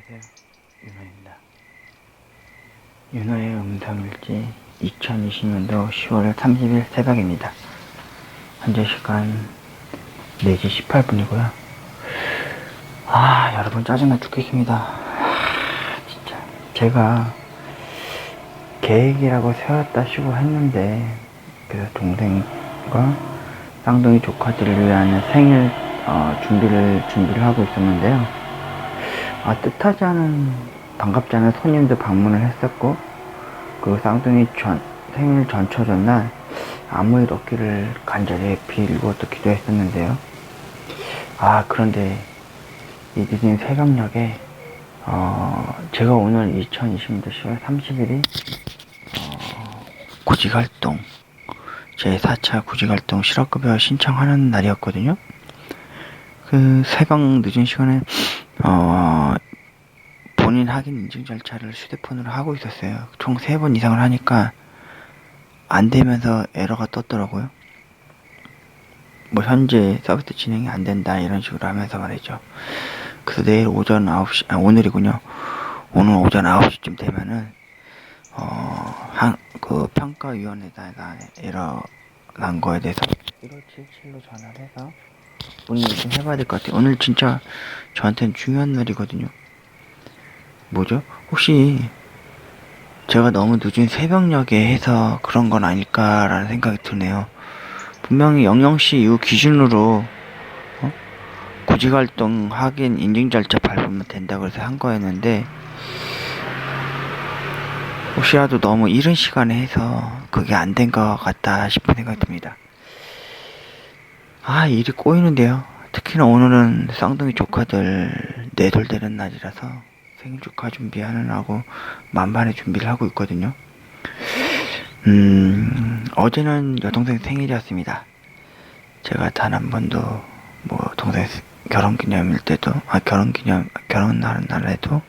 안녕하세요. 윤호입니다. 윤호의 음성일지 2020년도 10월 30일 새벽입니다. 현재 시간 4시 18분이고요. 여러분 짜증나 죽겠습니다. 진짜 제가 계획이라고 세웠다시고 했는데 그래서 동생과 쌍둥이 조카들을 위한 생일 준비를 하고 있었는데요. 뜻하지 않은 반갑지 않은 손님들 방문을 했었고 그 쌍둥이 생일 전초 전날 아무 일 없기를 간절히 빌고 또 기도했었는데요. 그런데 이 늦은 새벽녘에 제가 오늘 2020년도 10월 30일이 구직활동 제 4차 구직활동 실업급여 신청하는 날이었거든요. 그 새벽 늦은 시간에 본인 확인 인증 절차를 휴대폰으로 하고 있었어요. 총 3번 이상을 하니까 안 되면서 에러가 떴더라고요. 현재 서비스 진행이 안 된다 이런 식으로 하면서 말이죠. 그래서 내일 오전 9시, 오늘이군요. 오늘 오전 9시쯤 되면은 그 평가위원회에다가 에러 난 거에 대해서 1577로 전화를 해서 문의를 좀 해봐야 될 것 같아요. 오늘 진짜 저한테는 중요한 날이거든요. 혹시 제가 너무 늦은 새벽녘에 해서 그런 건 아닐까라는 생각이 드네요. 분명히 00시 이후 기준으로 구직활동 확인 인증 절차 밟으면 된다고 해서 한 거였는데 혹시라도 너무 이른 시간에 해서 그게 안 된 것 같다 싶은 생각이 듭니다. 일이 꼬이는데요. 특히나 오늘은 쌍둥이 조카들 내돌되는 날이라서 생일 축하 준비하느라고 만반의 준비를 하고 있거든요. 어제는 여동생 생일이었습니다. 제가 단 한 번도 동생 결혼기념일 때도 결혼하는 날에도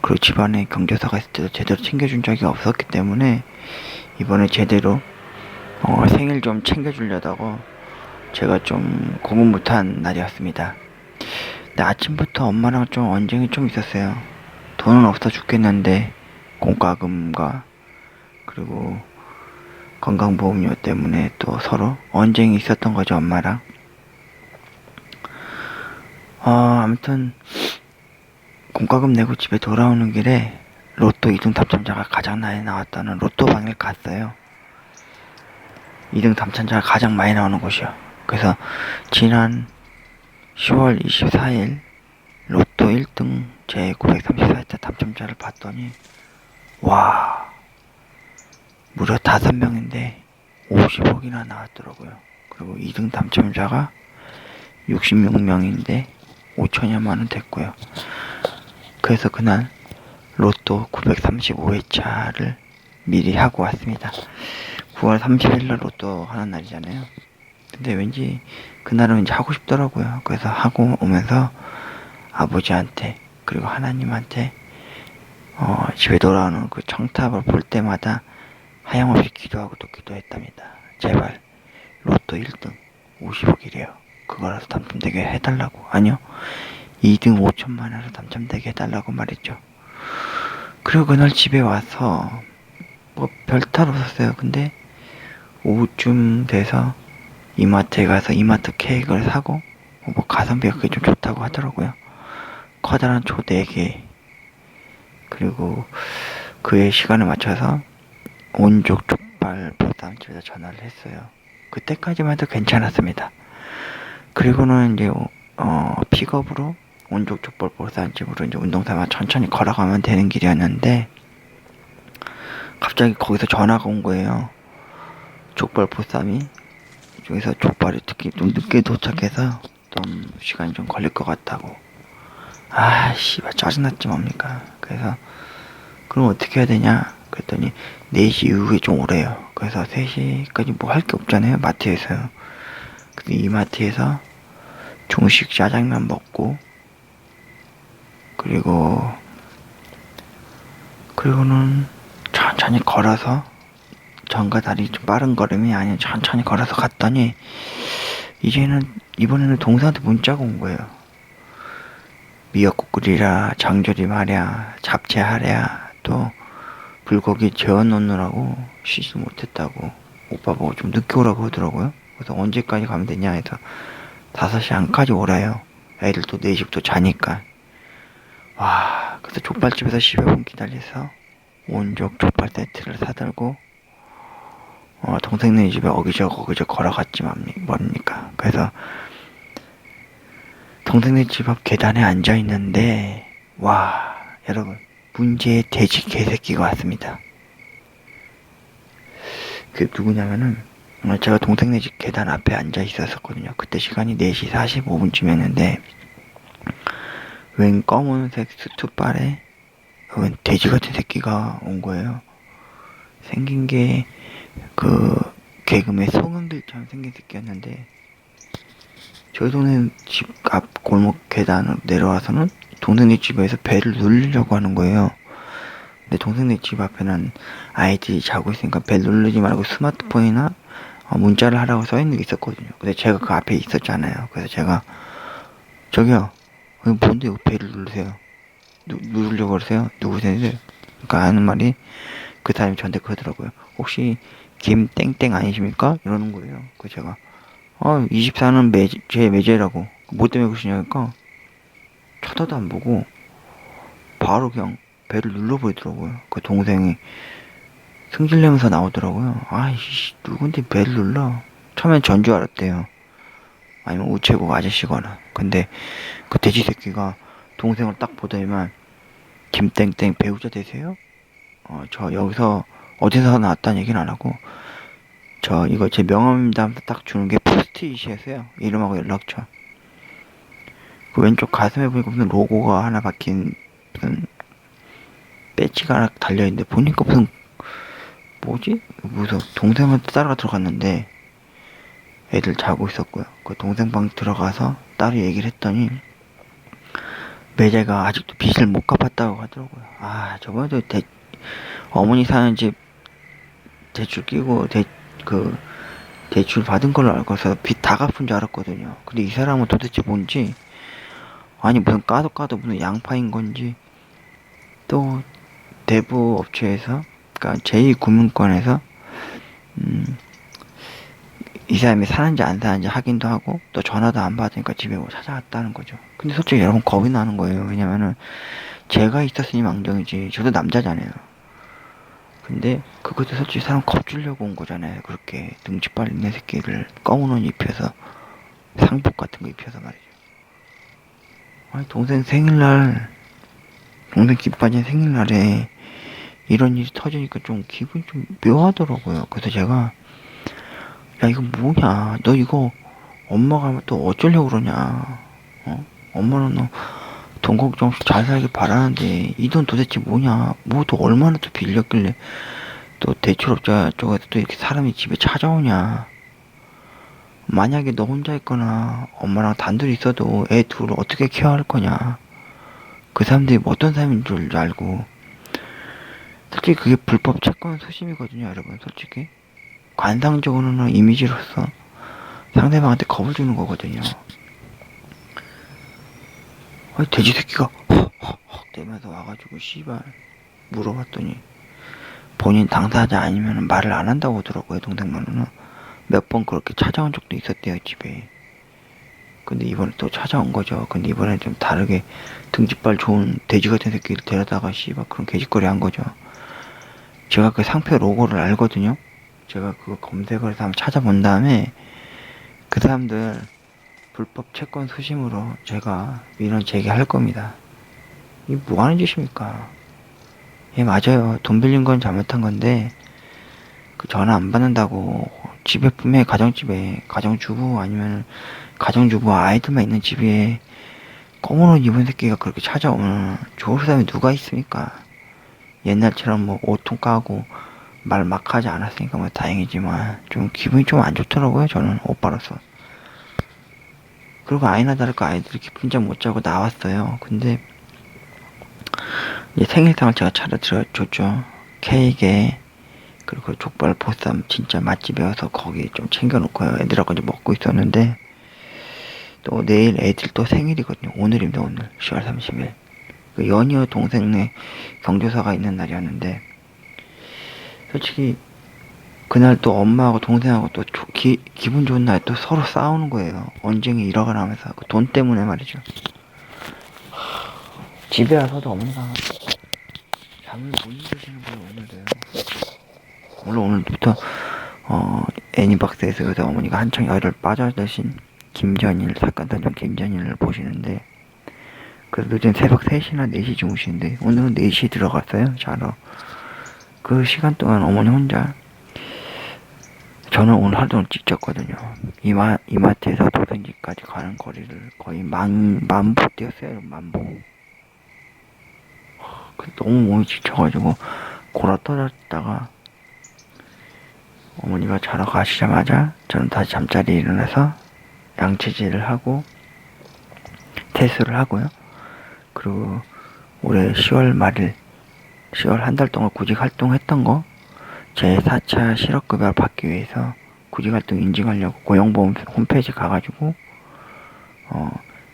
그리고 집안에 경조사가 있을 때도 제대로 챙겨준 적이 없었기 때문에 이번에 제대로 생일 좀 챙겨주려다가 제가 좀 고군분투한 날이었습니다. 근데 아침부터 엄마랑 좀 언쟁이 좀 있었어요. 돈은 없어 죽겠는데 공과금과 그리고 건강보험료 때문에 또 서로 언쟁이 있었던 거죠, 엄마랑. 아무튼 공과금 내고 집에 돌아오는 길에 로또 2등 당첨자가 가장 많이 나왔다는 로또방을 갔어요. 2등 당첨자가 가장 많이 나오는 곳이요. 그래서 지난 10월 24일 로또 1등 제 934자 당첨자를 봤더니 무려 5명인데 50억이나 나왔더라고요. 그리고 2등 당첨자가 66명인데 5천여만원 됐고요. 그래서 그날 로또 935회차를 미리 하고 왔습니다. 9월 30일날 로또 하는 날이잖아요. 근데 왠지 그날은 왠지 하고 싶더라고요. 그래서 하고 오면서 아버지한테 그리고 하나님한테 집에 돌아오는 그 청탑을 볼 때마다 하염없이 기도하고 또 기도했답니다. 제발 로또 1등 50억이래요. 그거라도 당첨되게 해달라고. 아니요, 2등 5천만원으로 당첨되게 해달라고 말했죠. 그리고 그날 집에 와서 별탈 없었어요. 근데 오후쯤 돼서 이마트에 가서 이마트 케이크를 사고 가성비가 그게 좀 좋다고 하더라고요. 커다란 초 4개 그리고 그의 시간에 맞춰서 온족 족발 보쌈집에다 전화를 했어요. 그때까지만 해도 괜찮았습니다. 그리고는 이제 픽업으로 온족 족발 보쌈집으로 이제 운동삼아 천천히 걸어가면 되는 길이었는데 갑자기 거기서 전화가 온 거예요. 족발 보쌈이 이쪽에서 족발이 특히 좀 늦게 도착해서 좀 시간이 좀 걸릴 것 같다고. 씨발 짜증났지 뭡니까. 그래서 그럼 어떻게 해야 되냐 그랬더니 4시 이후에 좀 오래요. 그래서 3시까지 할 게 없잖아요, 마트에서요. 그래서 이마트에서 중식 짜장면 먹고 그리고는 천천히 걸어서 전과 다리 좀 빠른 걸음이 아니라 천천히 걸어서 갔더니 이번에는 동생한테 문자가 온 거예요. 미역국 끓이랴, 장조림 하랴, 잡채 하랴, 또 불고기 재워놓느라고 쉬지 못했다고 오빠 보고 좀 늦게 오라고 하더라고요. 그래서 언제까지 가면 되냐 해서 5시 안까지 오라요. 애들 또 4시부터 자니까. 와, 그래서 족발집에서 10여 분 기다려서 온족 족발 세트를 사들고 동생네 집에 어기저기 걸어갔지 뭡니까. 그래서 동생네 집 앞 계단에 앉아있는데 와, 여러분, 문제의 돼지 개새끼가 왔습니다. 그 누구냐면은 제가 동생네 집 계단 앞에 앉아 있었거든요. 그때 시간이 4시 45분쯤이었는데 웬 검은색 수트발에 웬 돼지 같은 새끼가 온 거예요. 생긴 게 그 개그맨 송은길처럼 생긴 새끼였는데 저희 동네 집 앞 골목 계단으로 내려와서는 동생네 집에서 배를 누르려고 하는 거예요. 근데 동생네 집 앞에는 아이들이 자고 있으니까 배 누르지 말고 스마트폰이나 문자를 하라고 써있는 게 있었거든요. 근데 제가 그 앞에 있었잖아요. 그래서 제가 저기요, 뭔데 배를 누르세요? 누르려고 그러세요? 누구세요? 그러니까 하는 말이 그 사람이 저한테 그러더라고요. 혹시 김땡땡 아니십니까? 이러는 거예요. 그 제가 24는 제 매제라고. 뭐 때문에 그러시냐니까 쳐다도 안 보고 바로 그냥 배를 눌러버리더라고요. 그 동생이 승질내면서 나오더라고요. 아이씨, 누군데 배를 눌러? 처음엔 전 줄 알았대요. 아니면 우체국 아저씨거나. 근데 그 돼지 새끼가 동생을 딱 보더니만 김땡땡 배우자 되세요? 저 여기서 어디서 나왔다는 얘기는 안 하고 저 이거 제 명함입니다 하면서 딱 주는 게 포스트잇이었어요. 이름하고 연락처. 그 왼쪽 가슴에 보니까 무슨 로고가 하나 박힌 무슨 배지가 하나 달려있는데 보니까 무슨 뭐지? 무슨 동생한테 따라가 들어갔는데 애들 자고 있었고요. 그 동생 방 들어가서 따로 얘기를 했더니 매제가 아직도 빚을 못 갚았다고 하더라고요. 저번에도 어머니 사는 집 대출 끼고 대출 받은 걸로 알고서 빚 다 갚은 줄 알았거든요. 근데 이 사람은 도대체 뭔지, 아니 무슨 까도 무슨 양파인 건지, 또 대부 업체에서, 그러니까 제2금융권에서 이 사람이 사는지 안 사는지 확인도 하고 또 전화도 안 받으니까 집에 뭐 찾아왔다는 거죠. 근데 솔직히 여러분 겁이 나는 거예요. 왜냐면은 제가 있었으니 망정이지, 저도 남자잖아요. 근데 그것도 솔직히 사람 겁주려고 온 거잖아요. 그렇게 등치빨 있는 새끼를 검은 옷 입혀서 상복 같은 거 입혀서 말이죠. 아니 동생 기빠진 생일날에 이런 일이 터지니까 좀 기분이 좀 묘하더라고요. 그래서 제가 야 이거 뭐냐, 너 이거 엄마가 또 어쩌려고 그러냐, 엄마는 너 돈 걱정 없이 잘 살길 바라는데 이 돈 도대체 뭐냐, 뭐 또 얼마나 또 빌렸길래 또 대출업자 쪽에서 또 이렇게 사람이 집에 찾아오냐, 만약에 너 혼자 있거나 엄마랑 단둘이 있어도 애 둘을 어떻게 케어할 거냐, 그 사람들이 뭐 어떤 사람인 줄 알고. 솔직히 그게 불법 채권 수심이거든요, 여러분. 솔직히 관상적으로는 이미지로서 상대방한테 겁을 주는 거거든요. 돼지 새끼가 헉헉헉 대면서 와가지고 씨발 물어봤더니 본인 당사자 아니면 말을 안 한다고 하더라고요. 동생만은 몇 번 그렇게 찾아온 적도 있었대요, 집에. 근데 이번에 또 찾아온 거죠. 근데 이번에 좀 다르게 등짓발 좋은 돼지 같은 새끼를 데려다가 씨발 그런 개짓거리 한 거죠. 제가 그 상표 로고를 알거든요. 제가 그거 검색을 해서 한번 찾아본 다음에 그 사람들 불법 채권 수심으로 제가 민원 제기할 겁니다. 이게 뭐 하는 짓입니까? 예, 맞아요. 돈 빌린 건 잘못한 건데 그 전화 안 받는다고 집에 분명히 가정주부 아니면 가정주부 아이들만 있는 집에 검은 옷 입은 새끼가 그렇게 찾아오면 좋을 사람이 누가 있습니까? 옛날처럼 뭐 옷통 까고 말 막 하지 않았으니까 뭐 다행이지만 좀 기분이 좀 안 좋더라고요, 저는 오빠로서. 그리고 아이나 다를까 아이들이 깊은 잠 못 자고 나왔어요. 근데 이제 생일상을 제가 차려줬죠. 케이크에. 그리고 족발 보쌈 진짜 맛집이어서 거기 좀 챙겨놓고 애들하고 이제 먹고 있었는데 또 내일 애들 또 생일이거든요. 오늘입니다, 오늘. 10월 30일. 그 연이어 동생네 경조사가 있는 날이었는데, 솔직히, 그날 또 엄마하고 동생하고 또 기분 좋은 날 또 서로 싸우는 거예요. 언쟁이 일어나면서. 그 돈 때문에 말이죠. 집에 와서도 어머니가 잠을 못 이루시는 거예요, 오늘도요. 물론 오늘부터, 애니박스에서 요새 어머니가 한창 열을 빠져드신 사건 단장 김전일을 보시는데, 그래서 늦은 새벽 3시나 4시 주무시는데, 오늘은 4시 들어갔어요, 자러. 그 시간 동안 어머니 혼자, 저는 오늘 하루 종일 찍혔거든요. 이마트에서 도생지까지 가는 거리를 거의 만보 뛰었어요, 만보. 너무 몸이 지쳐가지고, 골아 떨어졌다가, 어머니가 자러 가시자마자 저는 다시 잠자리에 일어나서 양치질을 하고 세수를 하고요. 그리고 올해 10월 말일 10월 한 달 동안 구직 활동했던 거 제 4차 실업급여를 받기 위해서 구직 활동 인증하려고 고용보험 홈페이지 가가지고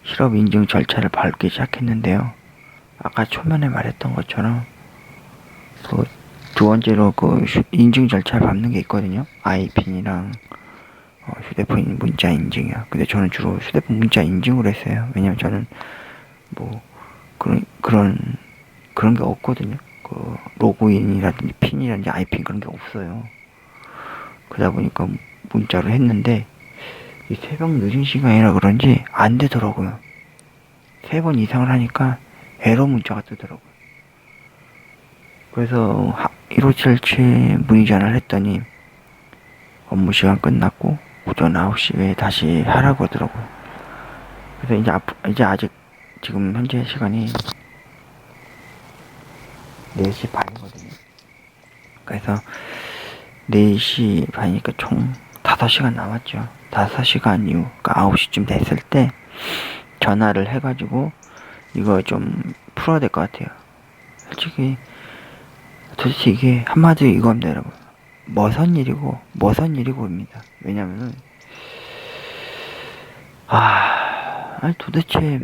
실업 인증 절차를 밟기 시작했는데요. 아까 초면에 말했던 것처럼 그 두 번째로 그 인증 절차를 밟는 게 있거든요. 아이핀이랑 휴대폰 문자 인증이요. 근데 저는 주로 휴대폰 문자 인증으로 했어요. 왜냐면 저는 뭐 그런 게 없거든요. 그 로그인이라든지 핀이라든지 아이핀 그런 게 없어요. 그러다 보니까 문자로 했는데 이 새벽 늦은 시간이라 그런지 안 되더라고요. 3번 이상을 하니까 에러 문자가 뜨더라고요. 그래서 1577 문의 전화를 했더니 업무 시간 끝났고 오전 9시에 다시 하라고 하더라고요. 그래서 이제 아직 지금 현재 시간이 4시 반이거든요. 그래서 4시 반이니까 총 5시간 남았죠. 5시간 이후, 그러니까 9시쯤 됐을 때 전화를 해가지고 이거 좀 풀어야 될 것 같아요. 솔직히 도대체 이게 한마디로 이겁니다, 여러분. 머선 일이고입니다. 왜냐면은 아니 도대체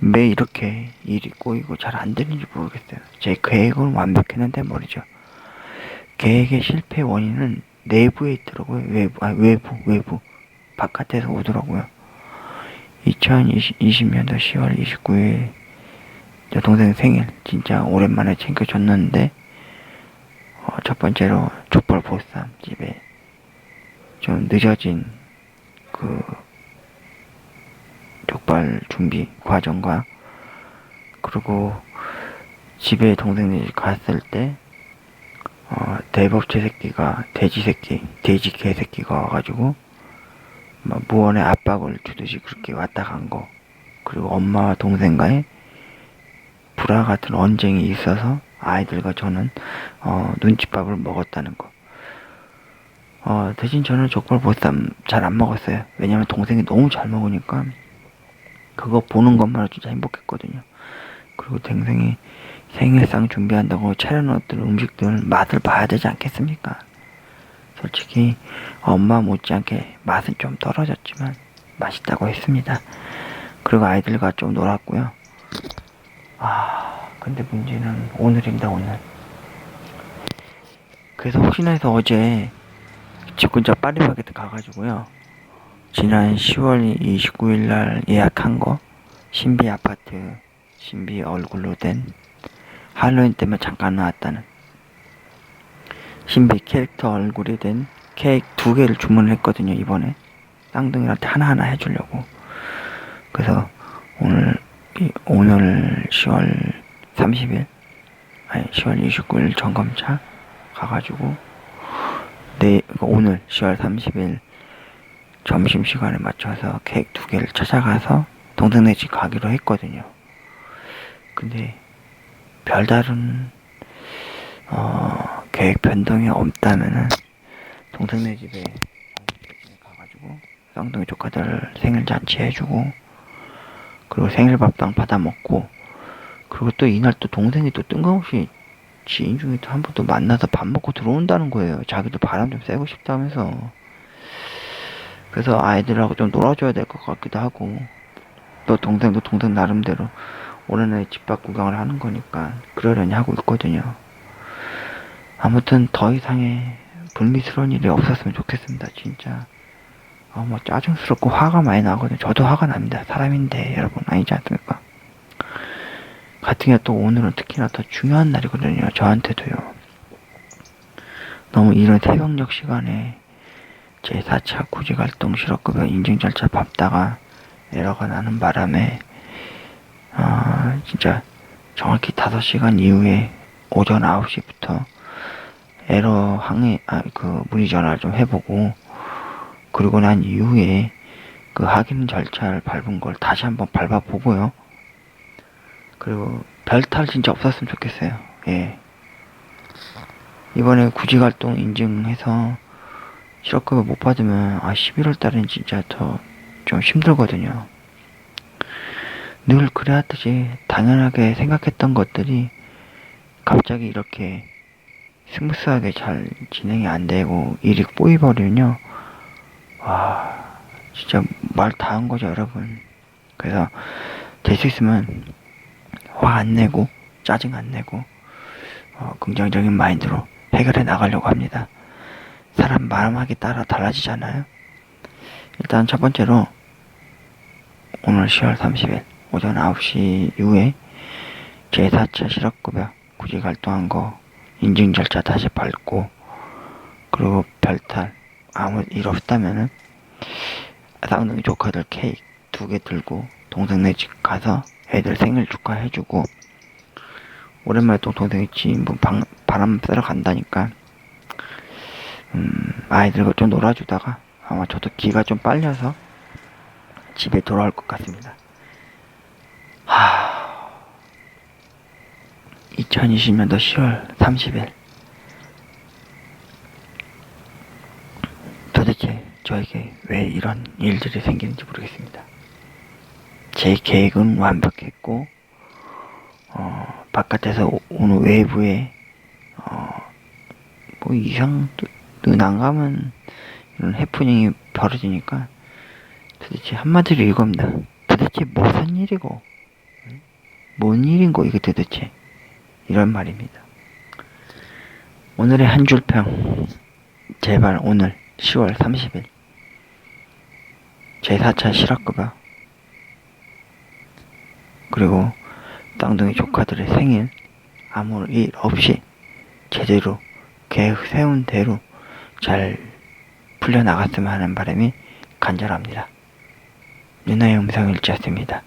왜 이렇게 일이 꼬이고 잘 안 되는지 모르겠어요. 제 계획은 완벽했는데 말이죠. 계획의 실패 원인은 내부에 있더라고요. 외부. 바깥에서 오더라고요. 2020년도 10월 29일 제 동생 생일 진짜 오랜만에 챙겨줬는데 첫 번째로 족발 보쌈 집에 좀 늦어진 그 족발 준비 과정과 그리고 집에 동생들이 갔을 때 대법체 새끼가 돼지 개새끼가 와가지고 무언의 압박을 주듯이 그렇게 왔다 간 거, 그리고 엄마와 동생과의 불화 같은 언쟁이 있어서 아이들과 저는 눈칫밥을 먹었다는 거. 대신 저는 족발 보쌈 잘 안 먹었어요. 왜냐면 동생이 너무 잘 먹으니까 그거 보는 것만으로 진짜 행복했거든요. 그리고 동생이 생일상 준비한다고 차려놓았던 음식들 맛을 봐야 되지 않겠습니까? 솔직히 엄마 못지않게 맛은 좀 떨어졌지만 맛있다고 했습니다. 그리고 아이들과 좀 놀았고요. 근데 문제는 오늘입니다, 오늘. 그래서 혹시나 해서 어제 집 근처 파리바게뜨 가가지고요. 지난 10월 29일 날 예약한 거 신비 아파트 신비 얼굴로 된 할로윈 때문에 잠깐 나왔다는 신비 캐릭터 얼굴이 된 케이크 2개를 주문을 했거든요. 이번에 쌍둥이한테 하나하나 해주려고. 그래서 오늘 10월 30일 아니 10월 29일 점검차 가가지고 오늘 10월 30일 점심시간에 맞춰서 케이크 2개를 찾아가서 동생네 집 가기로 했거든요. 근데 별다른 계획 변동이 없다면은 동생네 집에 가가지고 쌍둥이 조카들 생일 잔치 해주고 그리고 생일밥당 받아 먹고 그리고 또 이날 또 동생이 또 뜬금없이 지인 중에 또 한 번 또 만나서 밥 먹고 들어온다는 거예요. 자기도 바람 좀 쐬고 싶다면서. 그래서 아이들하고 좀 놀아줘야 될 것 같기도 하고, 또 동생도 동생 나름대로 올해는 집 밖 구경을 하는 거니까 그러려니 하고 있거든요. 아무튼 더 이상의 불미스러운 일이 없었으면 좋겠습니다. 진짜 뭐 짜증스럽고 화가 많이 나거든요. 저도 화가 납니다. 사람인데 여러분, 아니지 않습니까? 같은 게 또 오늘은 특히나 더 중요한 날이거든요. 저한테도요. 너무 이런 새벽녘 시간에 제4차 구직활동 실업급여 인증 절차 밟다가 에러가 나는 바람에 진짜 정확히 5시간 이후에 오전 9시부터 에러 항해 문의 전화를 좀 해보고, 그리고 난 이후에 그 확인 절차를 밟은 걸 다시 한번 밟아보고요. 그리고 별탈 진짜 없었으면 좋겠어요. 예. 이번에 구직활동 인증해서 실업급여 못 받으면 11월 달엔 진짜 더 좀 힘들거든요. 늘 그래왔듯이 당연하게 생각했던 것들이 갑자기 이렇게 스무스하게 잘 진행이 안 되고 일이 꼬이버리면요, 와, 진짜 말 다 한 거죠, 여러분. 그래서 될 수 있으면 화 안 내고 짜증 안 내고 긍정적인 마인드로 해결해 나가려고 합니다. 사람 마음하기 따라 달라지잖아요. 일단 첫 번째로 오늘 10월 30일 오전 9시 이후에 제4차 실업급여 구직활동한 거 인증 절차 다시 밟고, 그리고 별탈 아무 일 없다면은 쌍둥이 조카들 케이크 2개 들고 동생네 집 가서 애들 생일 축하해주고, 오랜만에 또 동생이 집 바람 쐬러 간다니까 아이들과 좀 놀아주다가 아마 저도 기가 좀 빨려서 집에 돌아올 것 같습니다. 2020년도 10월 30일. 도대체 저에게 왜 이런 일들이 생기는지 모르겠습니다. 제 계획은 완벽했고, 바깥에서 오는 외부에, 난감한 이런 해프닝이 벌어지니까 도대체 한마디로 이겁니다. 도대체 무슨 일이고, 뭔 일인고, 이게 도대체. 이런 말입니다. 오늘의 한 줄평. 제발 오늘 10월 30일 제4차 실업급여, 그리고 쌍둥이 조카들의 생일 아무 일 없이 제대로 계획 세운 대로 잘 풀려나갔으면 하는 바람이 간절합니다. 누나의 음성일지였습니다.